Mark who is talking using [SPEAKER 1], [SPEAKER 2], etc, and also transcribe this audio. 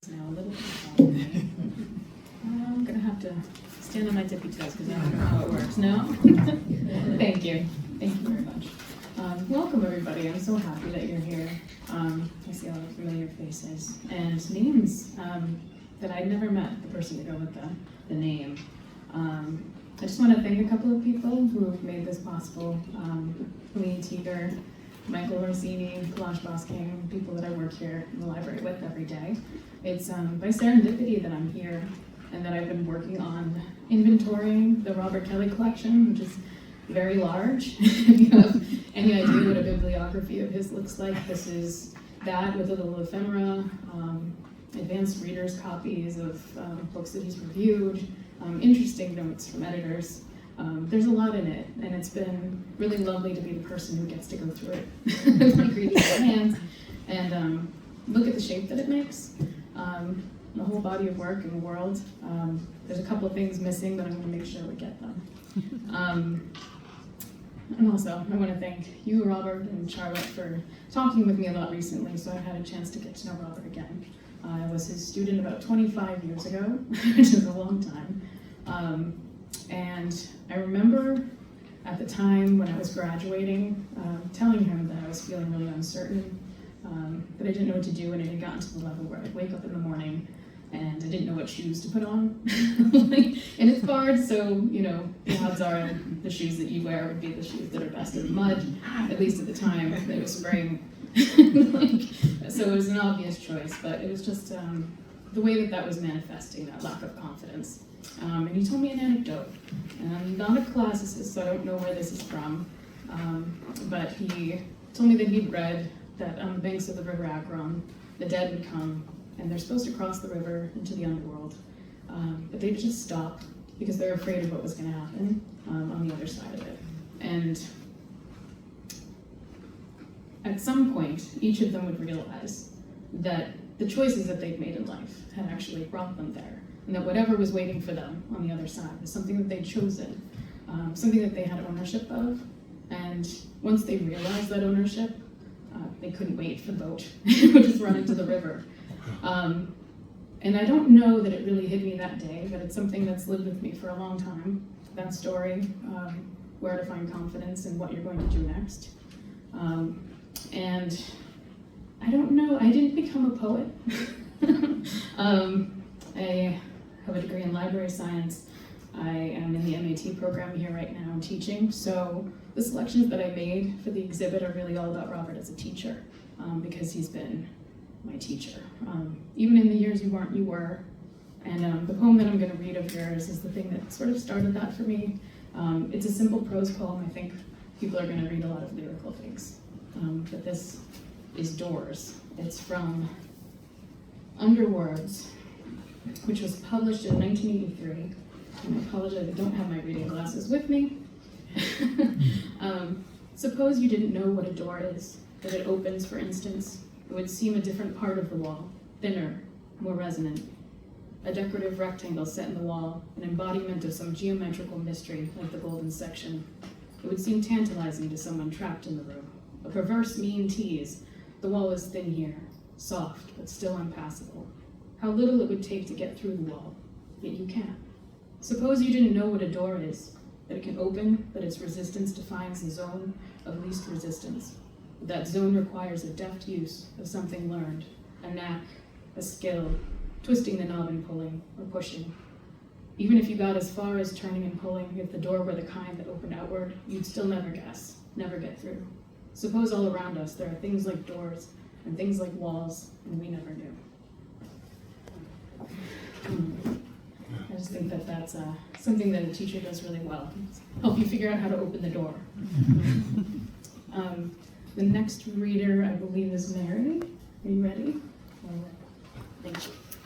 [SPEAKER 1] Now a little bit. I'm gonna have to stand on my tippy toes because I don't know how it works. No? Thank you. Thank you very much. Welcome everybody. I'm so happy that you're here. I see a lot of familiar faces and names that I'd never met. The person to go with the name. I just want to thank a couple of people who have made this possible. Lee Teeger, Michael Orsini, Kalash Bosking, people that I work here in the library with every day. It's by serendipity that I'm here and that I've been working on inventorying the Robert Kelly collection, which is very large. If you have any idea what a bibliography of his looks like, this is that with a little ephemera, advanced readers' copies of books that he's reviewed, interesting notes from editors. There's a lot in it, and it's been really lovely to be the person who gets to go through it with my greedy hands and look at the shape that it makes. The whole body of work in the world. There's a couple of things missing, but I'm going to make sure we get them. And also, I want to thank you, Robert, and Charlotte for talking with me a lot recently, so I've had a chance to get to know Robert again. I was his student about 25 years ago, which is a long time. And I remember at the time when I was graduating, telling him that I was feeling really uncertain, that I didn't know what to do, and it had gotten to the level where I'd wake up in the morning and I didn't know what shoes to put on. And it's hard, so, you know, the odds are the shoes that you wear would be the shoes that are best in the mud, at least at the time, it was spring. So it was an obvious choice, but it was just the way that was manifesting, that lack of confidence. And he told me an anecdote, and I'm not a classicist, so I don't know where this is from, but he told me that he'd read that on the banks of the river Akron, the dead would come, and they're supposed to cross the river into the underworld, but they'd just stop because they're afraid of what was going to happen on the other side of it. And at some point, each of them would realize that the choices that they'd made in life had actually brought them there, and that whatever was waiting for them on the other side was something that they'd chosen, something that they had ownership of, and once they realized that ownership, they couldn't wait for the boat. It would just run into the river. And I don't know that it really hit me that day, but it's something that's lived with me for a long time, that story, where to find confidence and what you're going to do next. And I don't know, I didn't become a poet. I have a degree in library science. I am in the MAT program here right now teaching, so the selections that I made for the exhibit are really all about Robert as a teacher, because he's been my teacher. Even in the years you weren't, you were. And the poem that I'm going to read of yours is the thing that sort of started that for me. It's a simple prose poem. I think people are going to read a lot of lyrical things. But this is Doors. It's from Underwords, which was published in 1983. And I apologize, I don't have my reading glasses with me. Suppose you didn't know what a door is, that it opens, for instance. It would seem a different part of the wall, thinner, more resonant. A decorative rectangle set in the wall, an embodiment of some geometrical mystery, like the golden section. It would seem tantalizing to someone trapped in the room. A perverse, mean tease. The wall is thin here, soft, but still impassable. How little it would take to get through the wall, yet you can. Suppose you didn't know what a door is, that it can open, that its resistance defines the zone of least resistance. That zone requires a deft use of something learned, a knack, a skill, twisting the knob and pulling, or pushing. Even if you got as far as turning and pulling, if the door were the kind that opened outward, you'd still never guess, never get through. Suppose all around us there are things like doors and things like walls, and we never knew. I just think that that's something that a teacher does really well. Help you figure out how to open the door. The next reader, I believe, is Mary. Are you ready? Thank you.